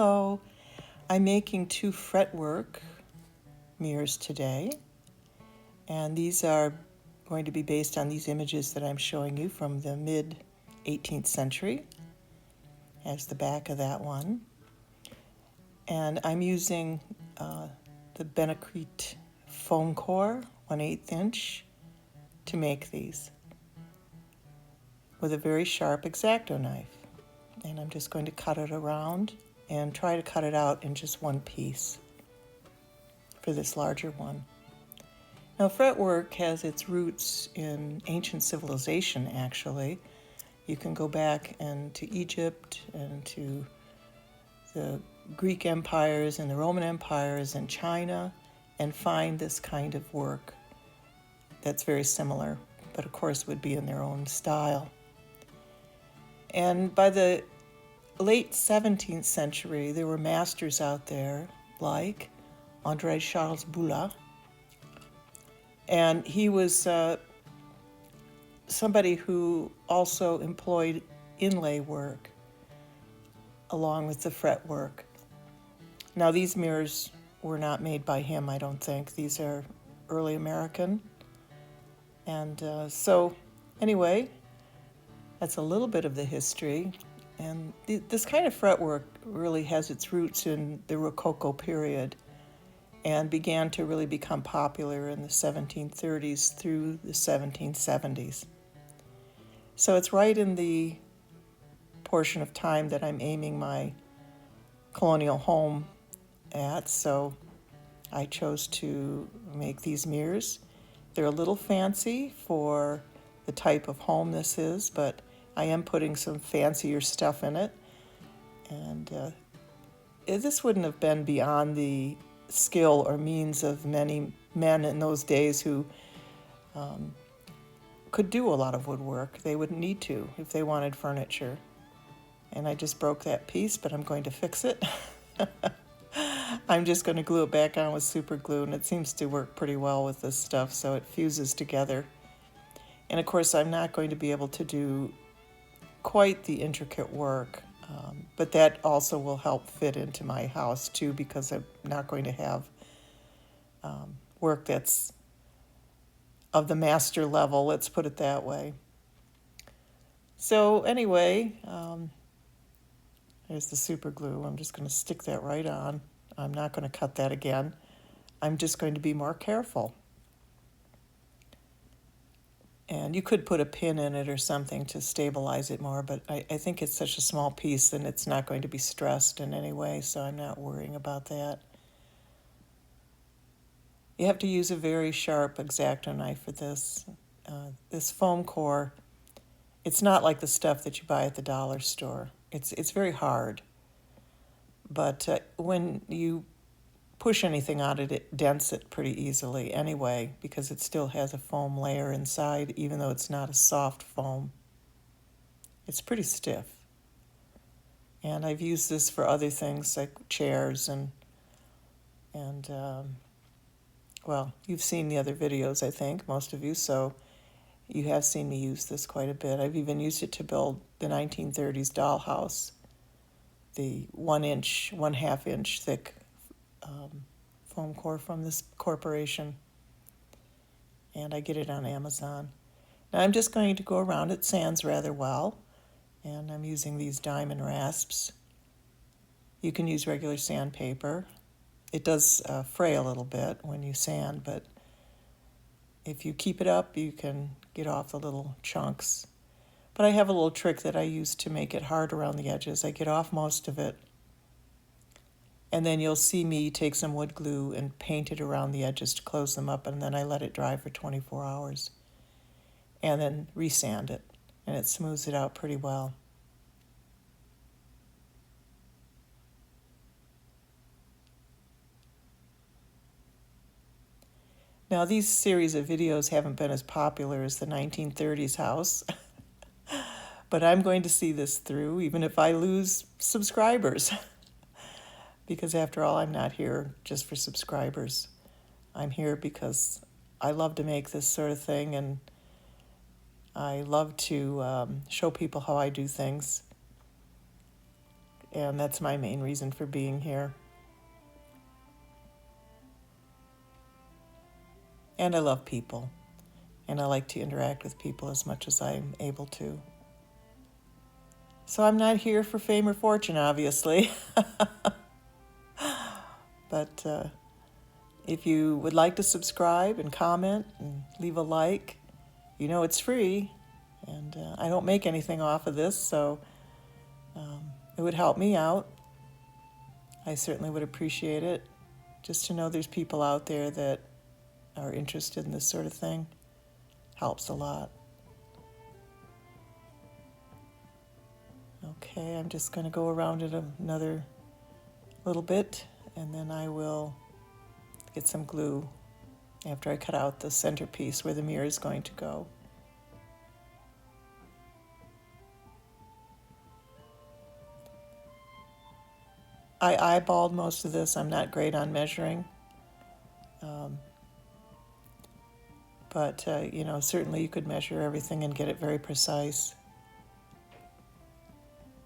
Hello, I'm making 2 fretwork mirrors today, and these are going to be based on these images that I'm showing you from the mid-18th century, as the back of that one. And I'm using the Benacrete foam core, 1/8 inch, to make these with a very sharp X-Acto knife. And I'm just going to cut it around and try to cut it out in just one piece for this larger one. Now, fretwork has its roots in ancient civilization, actually. You can go back to Egypt and to the Greek empires and the Roman empires and China and find this kind of work that's very similar, but of course would be in their own style. And by the late 17th century, there were masters out there like André Charles Boula, and he was somebody who also employed inlay work along with the fretwork. Now, these mirrors were not made by him, I don't think. These are early American. And so anyway, that's a little bit of the history. And this kind of fretwork really has its roots in the Rococo period and began to really become popular in the 1730s through the 1770s. So it's right in the portion of time that I'm aiming my colonial home at, so I chose to make these mirrors. They're a little fancy for the type of home this is, but I am putting some fancier stuff in it. And this wouldn't have been beyond the skill or means of many men in those days who could do a lot of woodwork. They wouldn't need to if they wanted furniture. And I just broke that piece, but I'm going to fix it. I'm just going to glue it back on with super glue, and it seems to work pretty well with this stuff, so it fuses together. And of course, I'm not going to be able to do quite the intricate work, but that also will help fit into my house too, because I'm not going to have work that's of the master level, let's put it that way. So anyway, there's the super glue. I'm just going to stick that right on. I'm not going to cut that again. I'm just going to be more careful. And you could put a pin in it or something to stabilize it more, but I think it's such a small piece and it's not going to be stressed in any way, so I'm not worrying about that. You have to use a very sharp X-Acto knife for this. This foam core, it's not like the stuff that you buy at the dollar store. It's very hard, but when you push anything on it, it dents it pretty easily anyway, because it still has a foam layer inside, even though it's not a soft foam. It's pretty stiff. And I've used this for other things like chairs and well, you've seen the other videos, I think, most of you, so you have seen me use this quite a bit. I've even used it to build the 1930s dollhouse, the 1.5 inch thick foam core from this corporation, and I get it on Amazon. Now I'm just going to go around. It sands rather well, and I'm using these diamond rasps. You can use regular sandpaper. It does fray a little bit when you sand, but if you keep it up, you can get off the little chunks. But I have a little trick that I use to make it hard around the edges. I get off most of it, and then you'll see me take some wood glue and paint it around the edges to close them up, and then I let it dry for 24 hours. And then resand it, and it smooths it out pretty well. Now, these series of videos haven't been as popular as the 1930s house, but I'm going to see this through, even if I lose subscribers. Because after all, I'm not here just for subscribers. I'm here because I love to make this sort of thing, and I love to show people how I do things. and that's my main reason for being here. And I love people, and I like to interact with people as much as I'm able to. So I'm not here for fame or fortune, obviously. But if you would like to subscribe and comment and leave a like, you know it's free, and I don't make anything off of this, so it would help me out. I certainly would appreciate it, just to know there's people out there that are interested in this sort of thing. Helps a lot. Okay, I'm just going to go around it another little bit, and then I will get some glue after I cut out the centerpiece where the mirror is going to go. I eyeballed most of this. I'm not great on measuring. But certainly you could measure everything and get it very precise.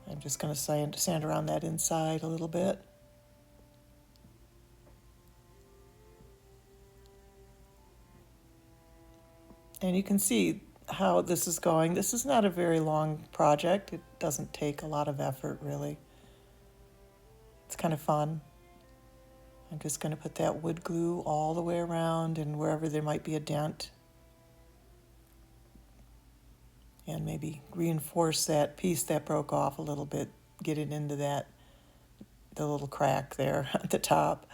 I'm just going to sand around that inside a little bit. And you can see how this is going. This is not a very long project. It doesn't take a lot of effort, really. It's kind of fun. I'm just going to put that wood glue all the way around and wherever there might be a dent. And maybe reinforce that piece that broke off a little bit, get it into the little crack there at the top.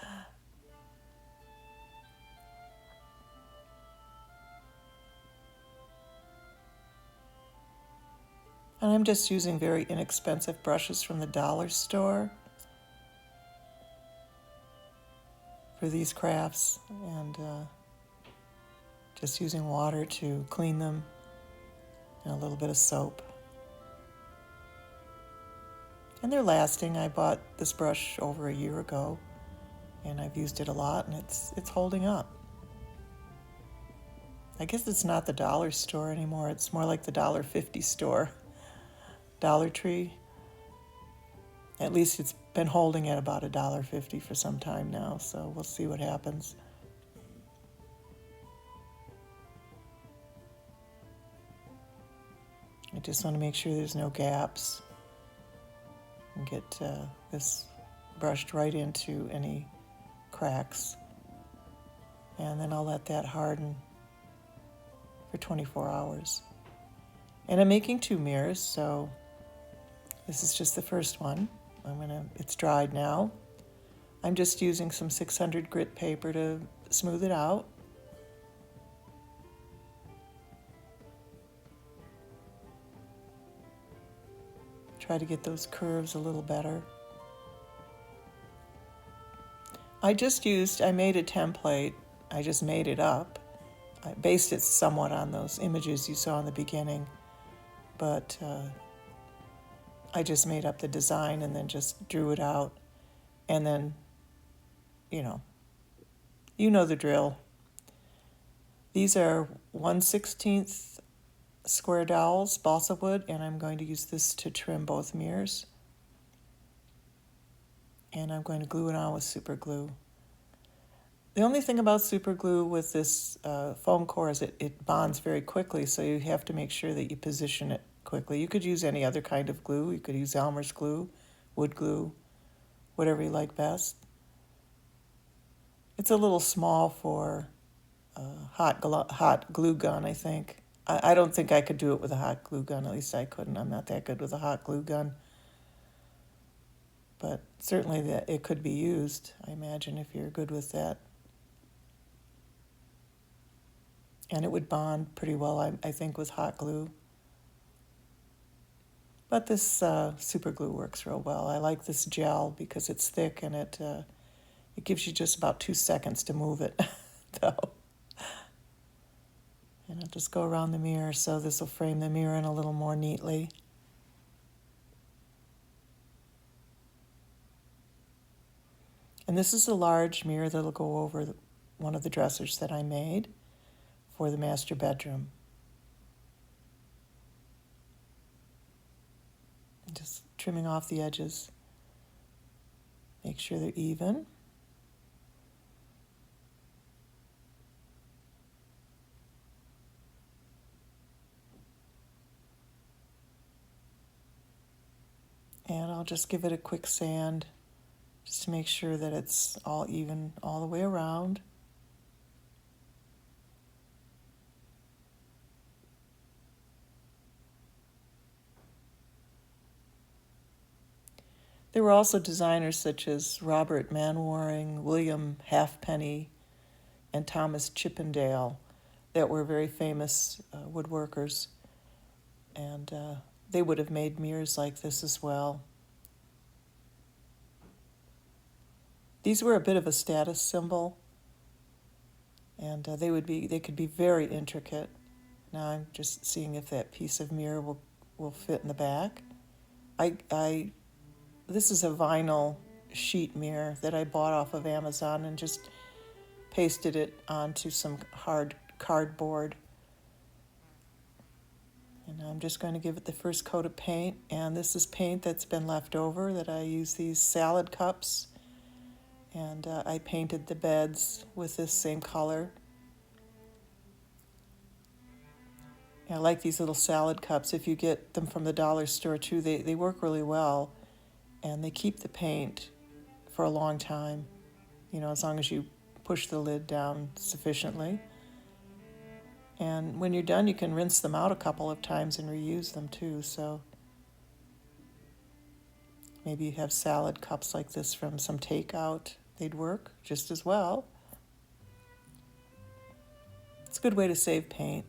And I'm just using very inexpensive brushes from the dollar store for these crafts, and just using water to clean them and a little bit of soap. And they're lasting. I bought this brush over a year ago, and I've used it a lot, and it's holding up. I guess it's not the dollar store anymore. It's more like the $1.50 store, Dollar Tree. At least it's been holding at about $1.50 for some time now, so we'll see what happens. I just want to make sure there's no gaps and get this brushed right into any cracks. And then I'll let that harden for 24 hours. And I'm making 2 mirrors, so this is just the first one. It's dried now. I'm just using some 600 grit paper to smooth it out. Try to get those curves a little better. I made a template. I just made it up. I based it somewhat on those images you saw in the beginning, but I just made up the design and then just drew it out. And then, you know the drill. These are 1/16 square dowels, balsa wood, and I'm going to use this to trim both mirrors. And I'm going to glue it on with super glue. The only thing about super glue with this foam core is it bonds very quickly, so you have to make sure that you position it quickly. You could use any other kind of glue. You could use Elmer's glue, wood glue, whatever you like best. It's a little small for hot glue gun, I think. I don't think I could do it with a hot glue gun. At least I couldn't. I'm not that good with a hot glue gun. But certainly it could be used, I imagine, if you're good with that. And it would bond pretty well, I think, with hot glue. But this super glue works real well. I like this gel because it's thick and it gives you just about 2 seconds to move it, though. And I'll just go around the mirror so this will frame the mirror in a little more neatly. And this is a large mirror that'll go over one of the dressers that I made for the master bedroom. Just trimming off the edges. Make sure they're even. And I'll just give it a quick sand just to make sure that it's all even all the way around. There were also designers such as Robert Manwaring, William Halfpenny, and Thomas Chippendale that were very famous woodworkers, and they would have made mirrors like this as well. These were a bit of a status symbol, and they could be very intricate. Now I'm just seeing if that piece of mirror will fit in the back. This is a vinyl sheet mirror that I bought off of Amazon and just pasted it onto some hard cardboard. And I'm just going to give it the first coat of paint, and this is paint that's been left over that I use these salad cups, and I painted the beds with this same color. And I like these little salad cups. If you get them from the dollar store too, they work really well, and they keep the paint for a long time, as long as you push the lid down sufficiently. And when you're done, you can rinse them out a couple of times and reuse them too. So maybe you have salad cups like this from some takeout. They'd work just as well. It's a good way to save paint.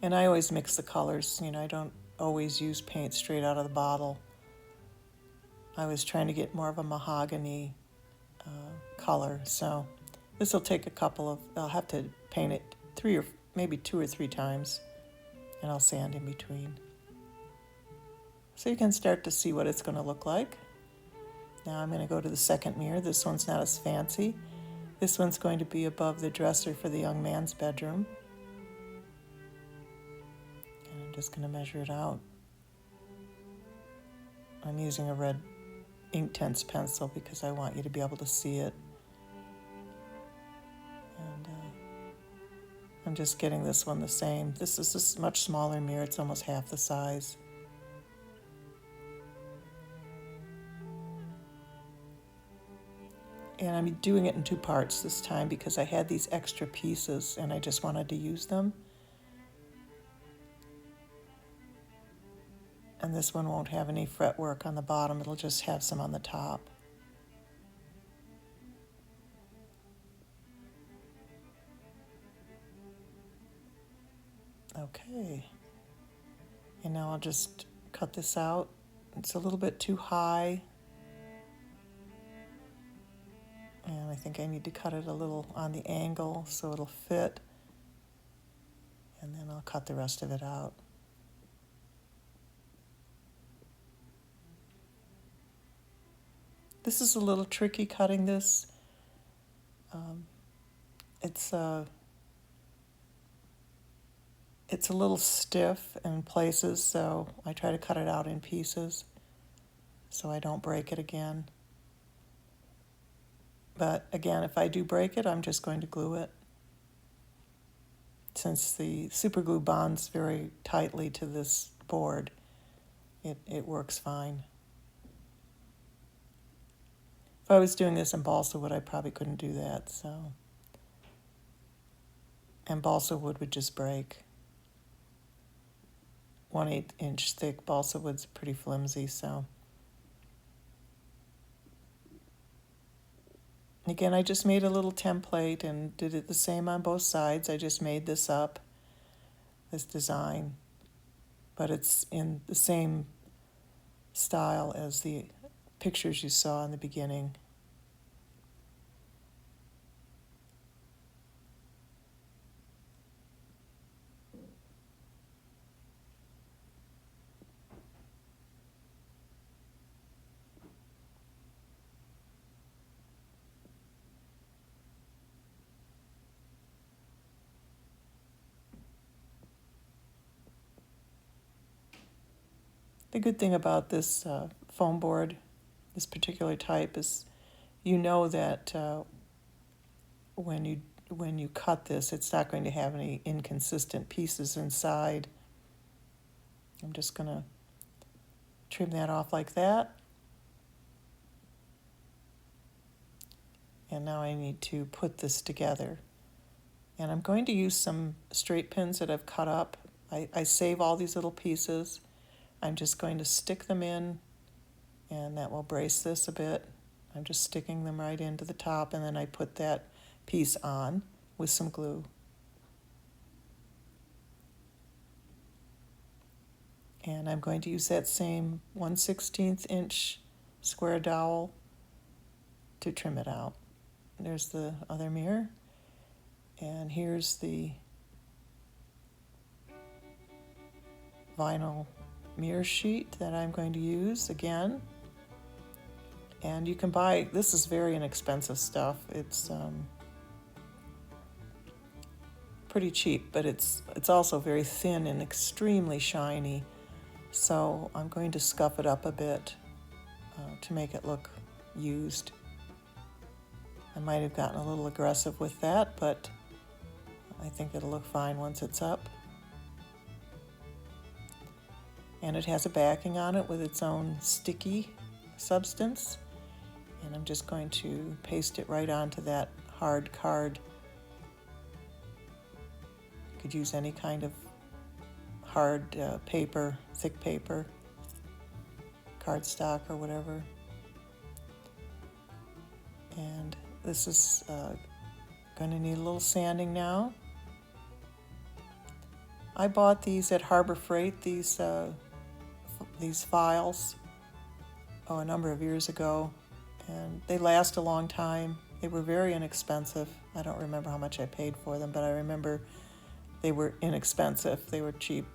And I always mix the colors. I don't always use paint straight out of the bottle. I was trying to get more of a mahogany color. So this will take I'll have to paint it 2 or 3 times, and I'll sand in between. So you can start to see what it's going to look like. Now I'm going to go to the second mirror. This one's not as fancy. This one's going to be above the dresser for the young man's bedroom. And I'm just going to measure it out. I'm using a red Inktense pencil because I want you to be able to see it. And I'm just getting this one the same. This is a much smaller mirror. It's almost half the size. And I'm doing it in 2 parts this time because I had these extra pieces and I just wanted to use them. And this one won't have any fretwork on the bottom. It'll just have some on the top. Okay. And now I'll just cut this out. It's a little bit too high. And I think I need to cut it a little on the angle so it'll fit. And then I'll cut the rest of it out. This is a little tricky cutting this. It's a little stiff in places, so I try to cut it out in pieces so I don't break it again. But again, if I do break it, I'm just going to glue it. Since the super glue bonds very tightly to this board, it works fine. If I was doing this in balsa wood, I probably couldn't do that, so. And balsa wood would just break. 1/8 inch thick balsa wood's pretty flimsy, so. And again, I just made a little template and did it the same on both sides. I just made this up, this design, but it's in the same style as the pictures you saw in the beginning. The good thing about this foam board this particular type is, you know that when you cut this, it's not going to have any inconsistent pieces inside. I'm just going to trim that off like that. And now I need to put this together. And I'm going to use some straight pins that I've cut up. I save all these little pieces. I'm just going to stick them in, and that will brace this a bit. I'm just sticking them right into the top, and then I put that piece on with some glue. And I'm going to use that same 1/16 inch square dowel to trim it out. There's the other mirror. And here's the vinyl mirror sheet that I'm going to use again. And you can buy, this is very inexpensive stuff. It's pretty cheap, but it's also very thin and extremely shiny. So I'm going to scuff it up a bit to make it look used. I might have gotten a little aggressive with that, but I think it'll look fine once it's up. And it has a backing on it with its own sticky substance. And I'm just going to paste it right onto that hard card. You could use any kind of hard paper, thick paper, cardstock or whatever. And this is going to need a little sanding now. I bought these at Harbor Freight, these files, a number of years ago, and they last a long time. They were very inexpensive. I don't remember how much I paid for them, but I remember they were inexpensive. They were cheap.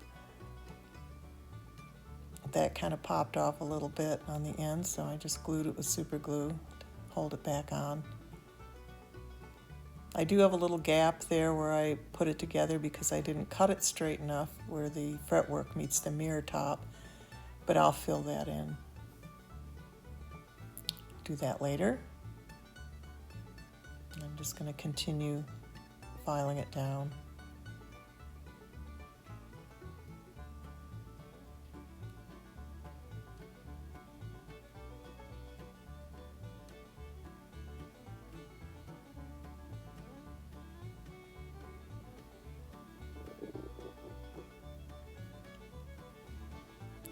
That kind of popped off a little bit on the end, so I just glued it with super glue to hold it back on. I do have a little gap there where I put it together because I didn't cut it straight enough where the fretwork meets the mirror top, but I'll fill that in. Do that later. I'm just going to continue filing it down.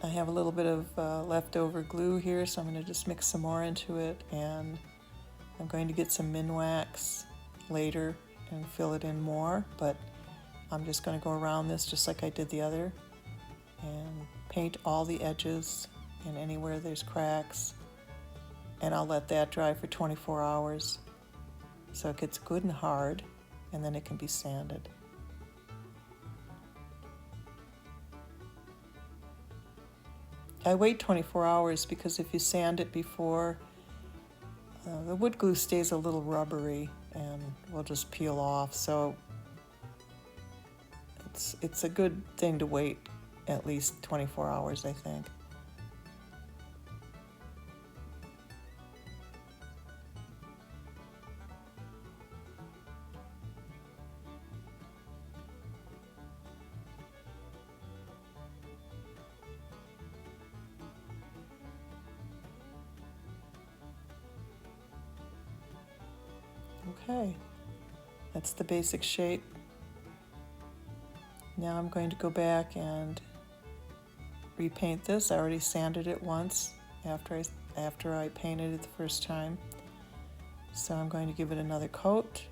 I have a little bit of leftover glue here, so I'm going to just mix some more into it, and I'm going to get some Minwax later and fill it in more, but I'm just going to go around this just like I did the other and paint all the edges and anywhere there's cracks, and I'll let that dry for 24 hours so it gets good and hard, and then it can be sanded. I wait 24 hours because if you sand it before, the wood glue stays a little rubbery and will just peel off. So it's a good thing to wait at least 24 hours, I think. Okay, that's the basic shape. Now I'm going to go back and repaint this. I already sanded it once after I painted it the first time. So I'm going to give it another coat.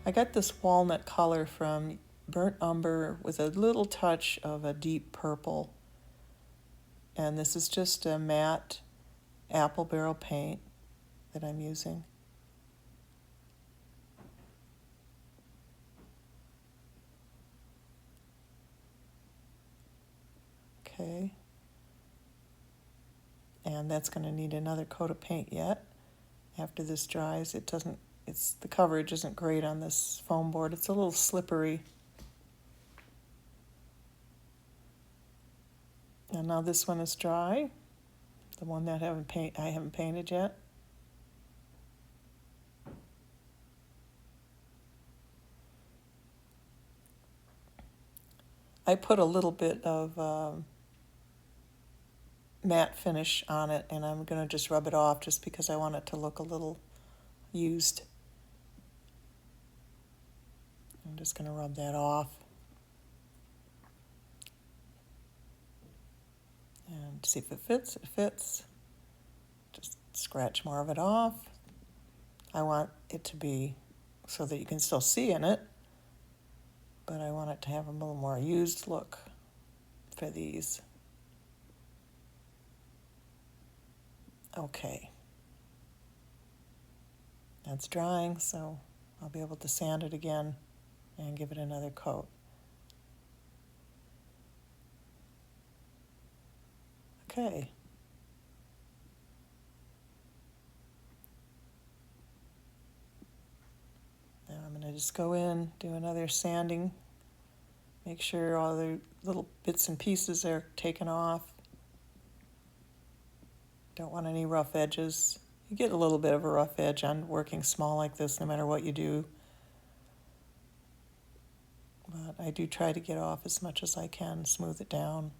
I got this walnut color from burnt umber with a little touch of a deep purple. And this is just a matte apple barrel paint that I'm using. Okay. And that's going to need another coat of paint yet. After this dries, the coverage isn't great on this foam board. It's a little slippery. And now this one is dry, the one that I haven't painted yet. I put a little bit of matte finish on it, and I'm going to just rub it off just because I want it to look a little used. I'm just going to rub that off. And see if it fits. It fits. Just scratch more of it off. I want it to be so that you can still see in it, but I want it to have a little more used look for these. Okay. That's drying, so I'll be able to sand it again and give it another coat. Okay. Now I'm going to just go in, do another sanding, make sure all the little bits and pieces are taken off. Don't want any rough edges. You get a little bit of a rough edge on working small like this no matter what you do. But I do try to get off as much as I can, smooth it down.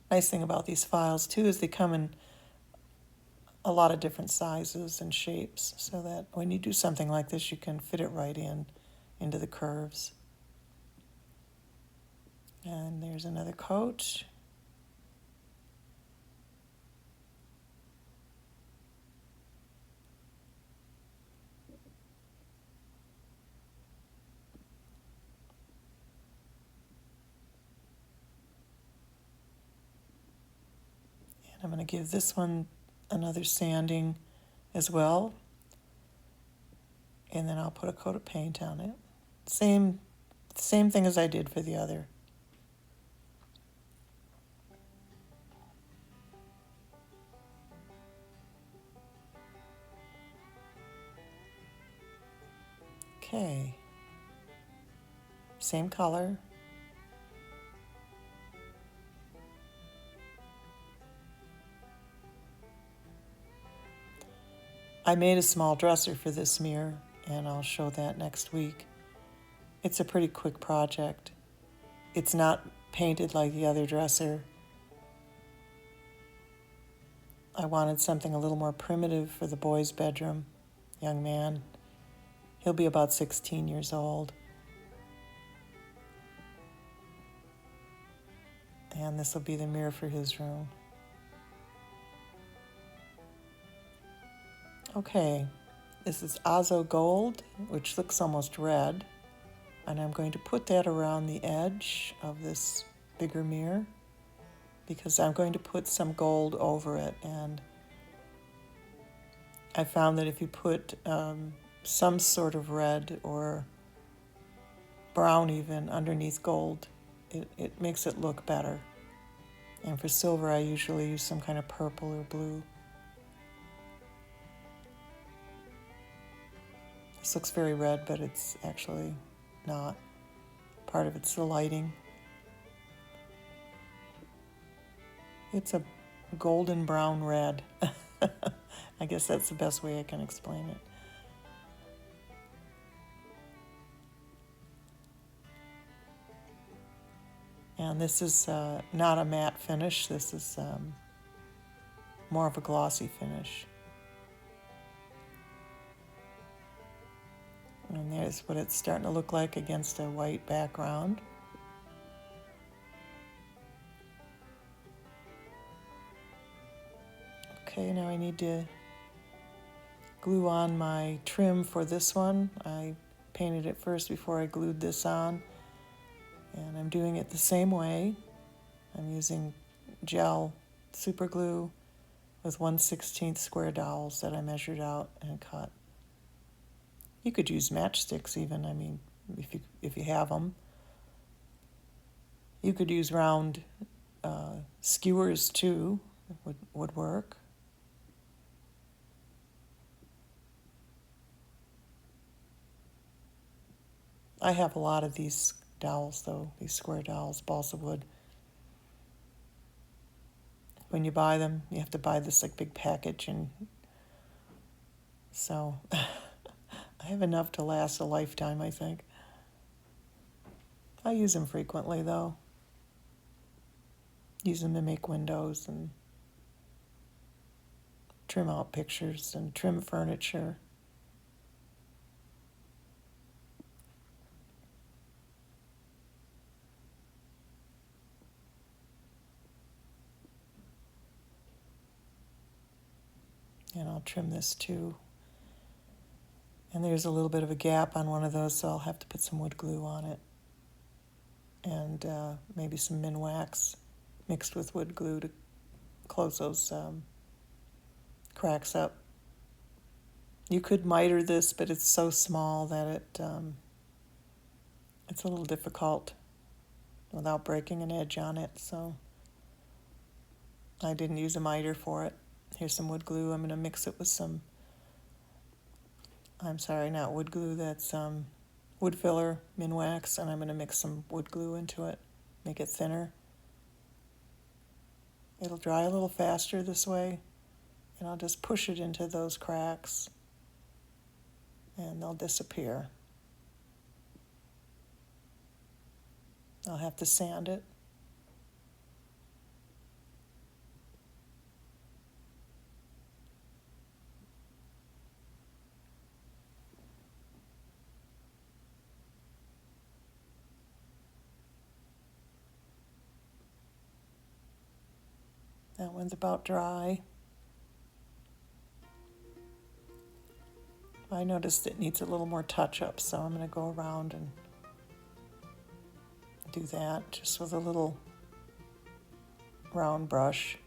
Nice thing about these files too is they come in a lot of different sizes and shapes, so that when you do something like this you can fit it right into the curves. And there's another coat. And I'm going to give this one another sanding as well. And then I'll put a coat of paint on it. Same thing as I did for the other. Okay. Same color. I made a small dresser for this mirror, and I'll show that next week. It's a pretty quick project. It's not painted like the other dresser. I wanted something a little more primitive for the boy's bedroom, young man. He'll be about 16 years old. And this will be the mirror for his room. Okay, this is Azo Gold, which looks almost red. And I'm going to put that around the edge of this bigger mirror because I'm going to put some gold over it. And I found that if you put some sort of red or brown even underneath gold, it makes it look better. And for silver, I usually use some kind of purple or blue. This looks very red, but it's actually not. Part of it's the lighting. It's a golden brown red. I guess that's the best way I can explain it. And this is not a matte finish. This is more of a glossy finish. And there's what it's starting to look like against a white background. Okay, now I need to glue on my trim for this one. I painted it first before I glued this on. And I'm doing it the same way. I'm using gel super glue with 1/16 square dowels that I measured out and cut. You could use matchsticks even, I mean, if you have them. You could use round skewers too, would work. I have a lot of these dowels, though, these square dowels, balsa wood. When you buy them, you have to buy this like big package, and so I have enough to last a lifetime, I think. I use them frequently, though. Use them to make windows and trim out pictures and trim furniture. And I'll trim this too. And there's a little bit of a gap on one of those, so I'll have to put some wood glue on it. And maybe some Minwax mixed with wood glue to close those cracks up. You could miter this, but it's so small that it's a little difficult without breaking an edge on it, so I didn't use a miter for it. Here's some wood glue. I'm going to mix it with some, I'm sorry, not wood glue, that's wood filler, Minwax, and I'm going to mix some wood glue into it, make it thinner. It'll dry a little faster this way, and I'll just push it into those cracks, and they'll disappear. I'll have to sand it. That one's about dry. I noticed it needs a little more touch-up, so I'm going to go around and do that just with a little round brush.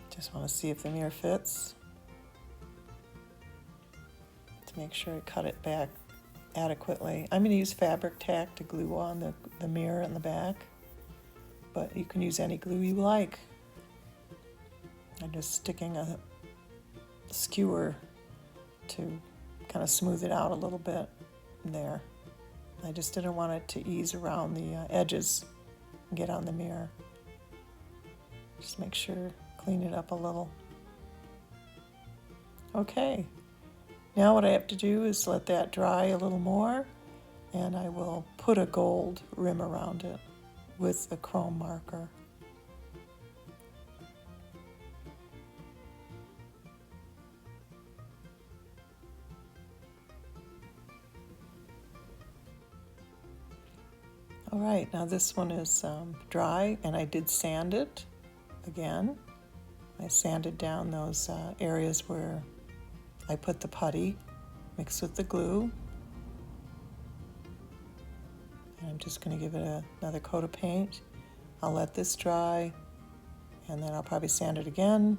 Just want to see if the mirror fits. To make sure I cut it back adequately. I'm going to use fabric tack to glue on the mirror in the back, but you can use any glue you like. I'm just sticking a skewer to kind of smooth it out a little bit there. I just didn't want it to ease around the edges and get on the mirror. Just make sure, clean it up a little. Okay, now what I have to do is let that dry a little more, and I will put a gold rim around it with a chrome marker. All right, now this one is dry, and I did sand it again. I sanded down those areas where I put the putty mixed with the glue. And I'm just going to give it another coat of paint. I'll let this dry, and then I'll probably sand it again,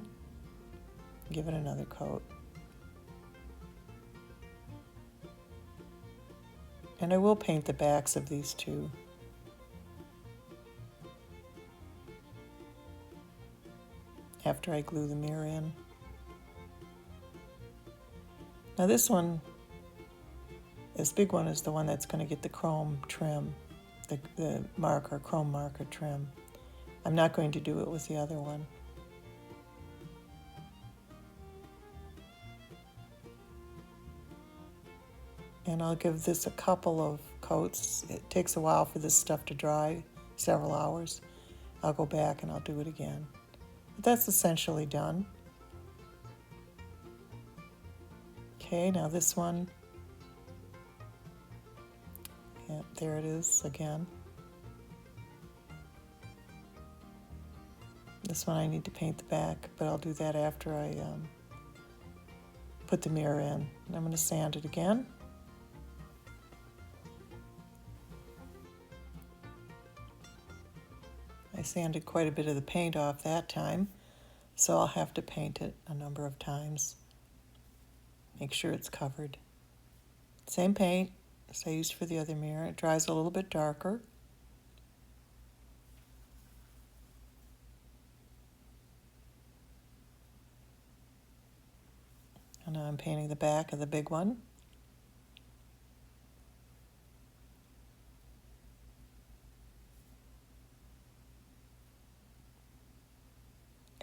give it another coat. And I will paint the backs of these two. After I glue the mirror in. Now this one, this big one, is the one that's going to get the chrome trim, the marker, chrome marker trim. I'm not going to do it with the other one. And I'll give this a couple of coats. It takes a while for this stuff to dry, several hours. I'll go back and I'll do it again. But that's essentially done. Okay, now this one, yeah, there it is again. This one I need to paint the back, but I'll do that after I put the mirror in. And I'm going to sand it again. I sanded quite a bit of the paint off that time, so I'll have to paint it a number of times. Make sure it's covered. Same paint as I used for the other mirror. It dries a little bit darker. I'm painting the back of the big one.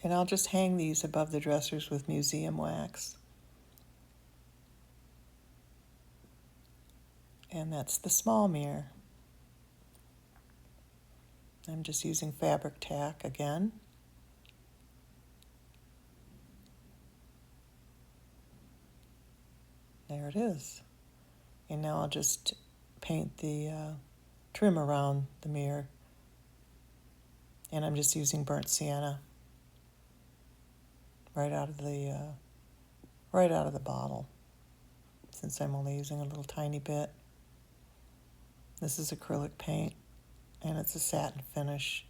And I'll just hang these above the dressers with museum wax. And that's the small mirror. I'm just using fabric tack again. There it is. And now I'll just paint the trim around the mirror. And I'm just using burnt sienna right out of the bottle, since I'm only using a little tiny bit. This is acrylic paint, and it's a satin finish.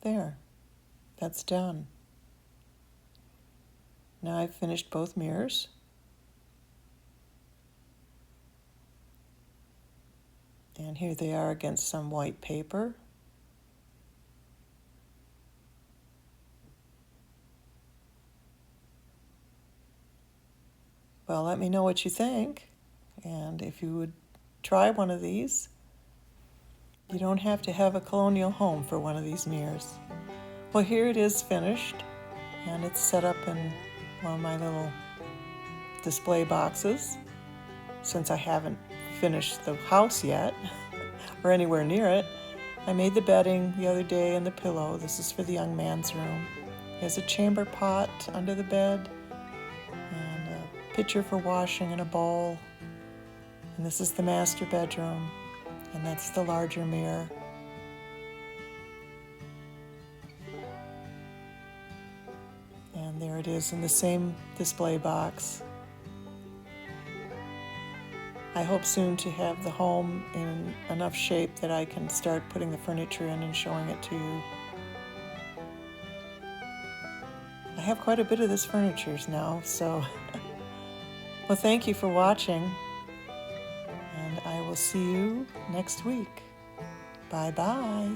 There, that's done. Now I've finished both mirrors. And here they are against some white paper. Well, let me know what you think. And if you would try one of these, you don't have to have a colonial home for one of these mirrors. Well, here it is finished, and it's set up in one of my little display boxes, since I haven't finished the house yet, or anywhere near it. I made the bedding the other day and the pillow. This is for the young man's room. He has a chamber pot under the bed, and a pitcher for washing and a bowl. And this is the master bedroom, and that's the larger mirror. And there it is in the same display box. I hope soon to have the home in enough shape that I can start putting the furniture in and showing it to you. I have quite a bit of this furniture now, so well, thank you for watching, and I will see you next week. Bye-bye.